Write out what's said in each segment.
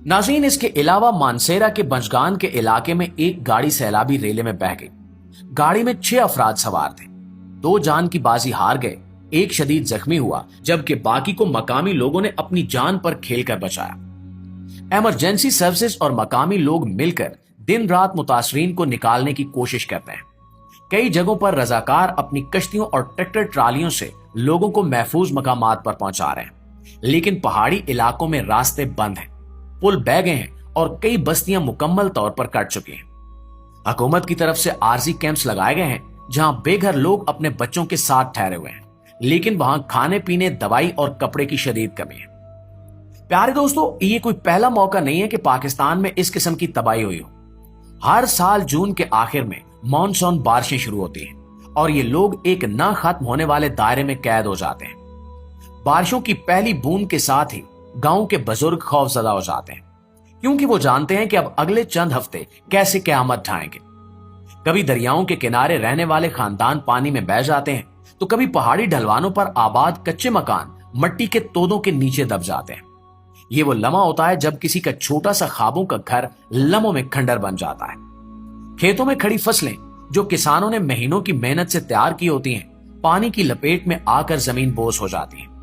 नाज़रीन, इसके अलावा मानसेरा के बंजगान के इलाके में एक गाड़ी सैलाबी रेले में बह गई। गाड़ी में 6 अफराद सवार थे। 2 जान की बाजी हार गए, एक शदीद जख्मी हुआ, जबकि बाकी को मकामी लोगों ने अपनी जान पर खेलकर बचाया। इमरजेंसी सर्विसेज और मकामी लोग मिलकर दिन रात मुतासरीन को निकालने की कोशिश करते हैं। कई जगहों पर रजाकार अपनी कश्तियों और ट्रैक्टर ट्रालियों से लोगों को महफूज मकामात पर पहुंचा रहे हैं, लेकिन पहाड़ी इलाकों में रास्ते बंद हैं, पुल बह गए हैं और कई बस्तियां मुकम्मल तौर पर कट चुकी हैं। हुकूमत की तरफ से आरजी कैंप्स लगाए गए हैं जहां बेघर लोग अपने बच्चों के साथ ठहरे हुए हैं, लेकिन वहां खाने पीने, दवाई और कपड़े की शदीद कमी है। प्यारे दोस्तों, ये कोई पहला मौका नहीं है कि पाकिस्तान में इस किस्म की तबाही हुई हो। हर साल जून के आखिर में मॉनसून बारिशें शुरू होती हैं और ये लोग एक ना खत्म होने वाले दायरे में कैद हो जाते हैं। बारिशों की पहली बूंद के साथ ही गांव के बुजुर्ग खौफजदा हो जाते हैं, क्योंकि वो जानते हैं कि अब अगले चंद हफ्ते कैसे क़यामत ढाएंगे। कभी दरियाओं के किनारे रहने वाले खानदान पानी में बह जाते हैं, तो कभी पहाड़ी ढलवानों पर आबाद कच्चे मकान मट्टी के तोदों के नीचे दब जाते हैं। ये वो लम्हा होता है जब किसी का छोटा सा ख्वाबों का घर लम्हों में खंडर बन जाता है। खेतों में खड़ी फसलें जो किसानों ने महीनों की मेहनत से तैयार की होती हैं, पानी की लपेट में आकर जमीन बोझ हो जाती है।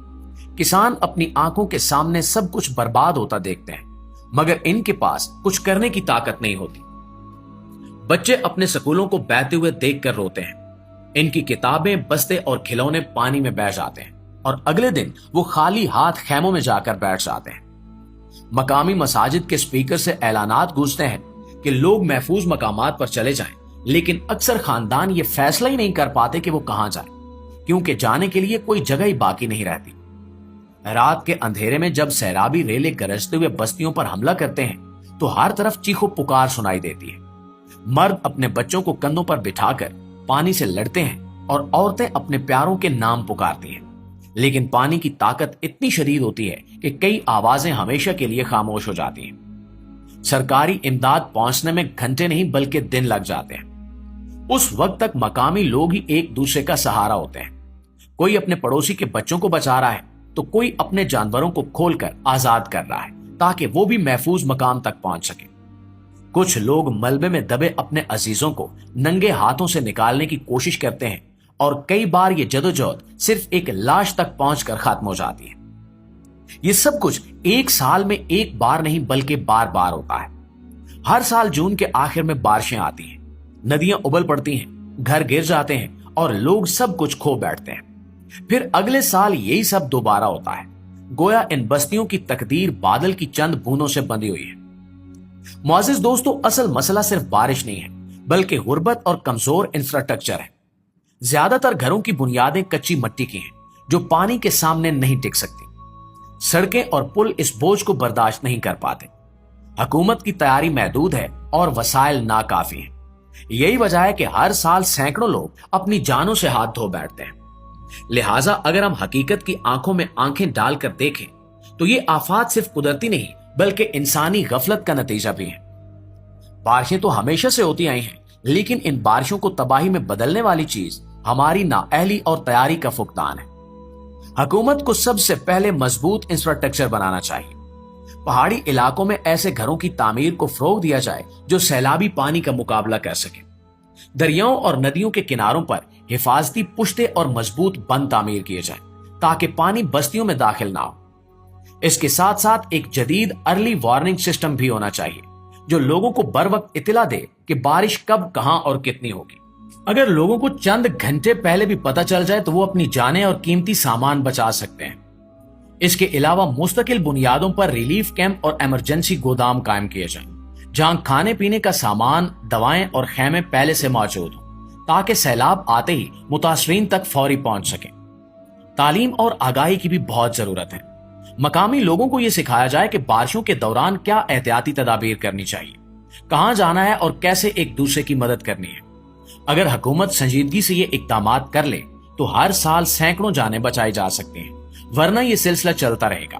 किसान अपनी आंखों के सामने सब कुछ बर्बाद होता देखते हैं, मगर इनके पास कुछ करने की ताकत नहीं होती। बच्चे अपने स्कूलों को बहते हुए देखकर रोते हैं। इनकी किताबें, बस्ते और खिलौने पानी में बह जाते हैं और अगले दिन वो खाली हाथ खैमों में जाकर बैठ जाते हैं। मकामी मसाजिद के स्पीकर से ऐलानात गूंजते हैं कि लोग महफूज मकामात पर चले जाएं, लेकिन अक्सर खानदान ये फैसला ही नहीं कर पाते कि वो कहां जाएं, क्योंकि जाने के लिए कोई जगह ही बाकी नहीं रहती। रात के अंधेरे में जब सैलाबी रेले गरजते हुए बस्तियों पर हमला करते हैं, तो हर तरफ चीखो पुकार सुनाई देती है। मर्द अपने बच्चों को कंधों पर बिठाकर पानी से लड़ते हैं और औरतें अपने प्यारों के नाम पुकारती हैं, लेकिन पानी की ताकत इतनी शदीद होती है कि कई आवाजें हमेशा के लिए खामोश हो जाती हैं। सरकारी इमदाद पहुंचने में घंटे नहीं बल्कि दिन लग जाते हैं। उस वक्त तक मकामी लोग ही एक दूसरे का सहारा होते हैं। कोई अपने पड़ोसी के बच्चों को बचा रहा है, तो कोई अपने जानवरों को खोलकर आजाद कर रहा है ताकि वो भी महफूज मकाम तक पहुंच सके। कुछ लोग मलबे में दबे अपने अजीजों को नंगे हाथों से निकालने की कोशिश करते हैं और कई बार ये जदोजहद सिर्फ एक लाश तक पहुंचकर खत्म हो जाती है। ये सब कुछ एक साल में एक बार नहीं बल्कि बार बार होता है। हर साल जून के आखिर में बारिशें आती हैं, नदियां उबल पड़ती हैं, घर गिर जाते हैं और लोग सब कुछ खो बैठते हैं। फिर अगले साल यही सब दोबारा होता है। गोया इन बस्तियों की तकदीर बादल की चंद बूंदों से बंधी हुई है। मुअज़्ज़िज़ दोस्तों, असल मसला सिर्फ बारिश नहीं है, बल्कि गुर्बत और कमजोर इंफ्रास्ट्रक्चर है। ज्यादातर घरों की बुनियादें कच्ची मिट्टी की हैं, जो पानी के सामने नहीं टिक सकती। सड़कें और पुल इस बोझ को बर्दाश्त नहीं कर पाते। हुकूमत की तैयारी महदूद है और वसाइल नाकाफी है। यही वजह है कि हर साल सैकड़ों लोग अपनी जानों से हाथ धो बैठते हैं। लिहाजा अगर हम हकीकत की आंखों में आंखें डालकर देखें, तो ये आफात सिर्फ कुदरती नहीं बल्कि इंसानी गफलत का नतीजा भी है। बारिशें तो हमेशा से होती आई हैं, लेकिन इन बारिशों को तबाही में बदलने वाली चीज हमारी नाअहली और तैयारी का फुकदान है। हुकूमत को सबसे पहले मजबूत इंफ्रास्ट्रक्चर बनाना चाहिए। पहाड़ी इलाकों में ऐसे घरों की तामीर को फरोग दिया जाए जो सैलाबी पानी का मुकाबला कर सके। दरियाओं और नदियों के किनारों पर हिफाजती पुश्ते और मजबूत बंद तामीर किए जाएं, ताकि पानी बस्तियों में दाखिल ना हो। इसके साथ साथ एक जदीद अर्ली वार्निंग सिस्टम भी होना चाहिए, जो लोगों को बर वक्त इत्तला दे कि बारिश कब, कहां और कितनी होगी। अगर लोगों को चंद घंटे पहले भी पता चल जाए, तो वो अपनी जानें और कीमती सामान बचा सकते हैं। इसके अलावा मुस्तकिल बुनियादों पर रिलीफ कैंप और इमरजेंसी गोदाम कायम किए जाएं, जहां खाने पीने का सामान, दवाएं और खैमे पहले से मौजूद हों, ताकि सैलाब आते ही मुतासरीन तक फौरी पहुंच सके। तालीम और आगाही की भी बहुत जरूरत है। मकामी लोगों को यह सिखाया जाए कि बारिशों के दौरान क्या एहतियाती तदाबीर करनी चाहिए, कहां जाना है और कैसे एक दूसरे की मदद करनी है। अगर हुकूमत संजीदगी से ये इक़दामात कर ले, तो हर साल सैकड़ों जानें बचाई जा सकती हैं, वरना ये सिलसिला चलता रहेगा।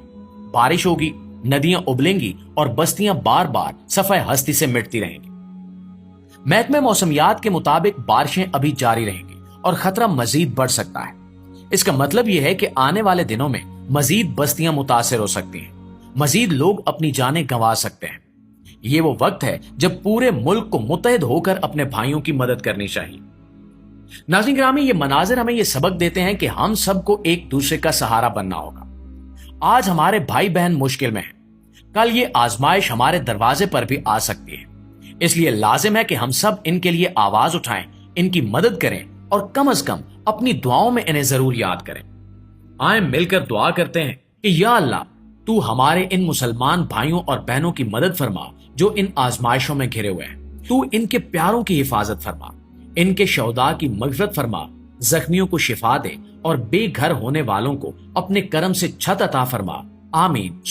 बारिश होगी, नदियां उबलेंगी और बस्तियां बार बार सफ़े हस्ती से मिटती रहेंगी। महकमे मौसमियात के मुताबिक बारिशें अभी जारी रहेंगी और खतरा मजीद बढ़ सकता है। इसका मतलब यह है कि आने वाले दिनों में मजीद बस्तियां मुतासिर हो सकती हैं। मजीद लोग अपनी जानें गंवा सकते हैं। ये वो वक्त है जब पूरे मुल्क को मुत्तहिद होकर अपने भाइयों की मदद करनी चाहिए। नाज़रीन गिरामी, ये मनाजिर हमें ये सबक देते हैं कि हम सबको एक दूसरे का सहारा बनना होगा। आज हमारे भाई बहन मुश्किल में हैं, कल ये आजमाइश हमारे दरवाजे पर भी आ सकती है। इसलिए लाजिम है कि हम सब इनके लिए आवाज उठाएं, इनकी मदद करें और कम से कम अपनी दुआओं में इन्हें जरूर याद करें। आए मिलकर दुआ करते हैं कि या अल्लाह, तू हमारे इन मुसलमान भाइयों और बहनों की मदद फरमा जो इन आजमाइशों में घिरे हुए हैं। तू इनके प्यारों की हिफाजत फरमा, इनके शौदा की मगफिरत फरमा, जख्मियों को शिफा दे और बेघर होने वालों को अपने करम से छत अता फरमा। आमीन।